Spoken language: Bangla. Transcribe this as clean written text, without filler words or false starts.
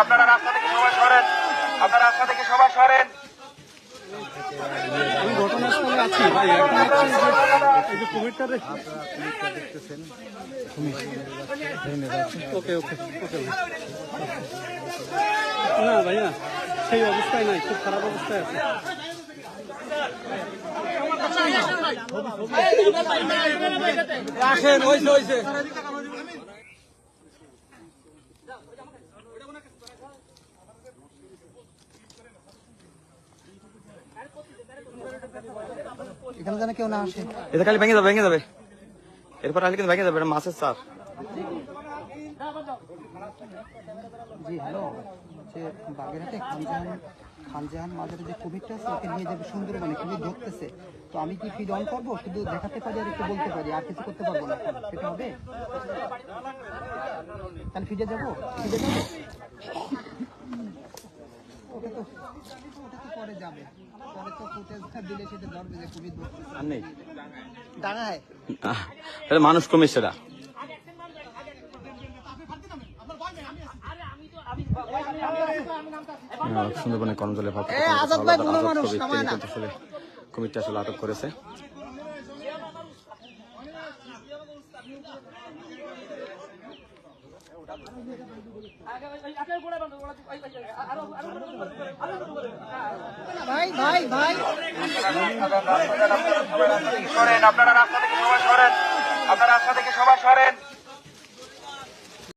আপনারা রাস্তা থেকে সবাই সরেন, আপনারা রাস্তা থেকে সবাই সরেন। আমি ঘটনাস্থলে আছি ভাই, এখন এই যে কুমিরটা দেখতেছেন। ওকে ওকে ওকে না ভাইয়া, সেই অবস্থায় নাই, খুব খারাপ অবস্থায় আছে। আসেন, হয়েছে হয়েছে। এখানে যেন কেউ না আসে। এটা খালি ভেঙে যাবে, ভেঙে যাবে। এরপর আসলে কিন্তু ভেঙে যাবে, এটা মাছের চার। জি হ্যালো, যে বাগেরহাটে খানজাহান মাজারে যে কুমিরটা আছে ওকে নিয়ে যাবে সুন্দরবনে, কুমির ধরতেছে। তো আমি কি ফিড অন করবো? শুধু দেখাতে পারি আর একটু বলতে পারি, আর কিছু করতে পারবো না। সেটা হবে? তাহলে ফিডে যাবো? ফিডে যাবো? ওটা তো পরে যাবে, পরে তো ফুটেজটা দিলে সেটা ধরবে যে কুমির ধরতেছে। আর নেই দাঁড়ায় এটা মানুষ কমিস সেটা। সুন্দরবনে কর্মদলের কুমিরটা আসলে আটক করেছে। ভাই ভাই ভাই সরেন, আপনারা রাস্তা থেকে সবাই সরেন, আপনারা রাস্তা থেকে সবাই সরেন।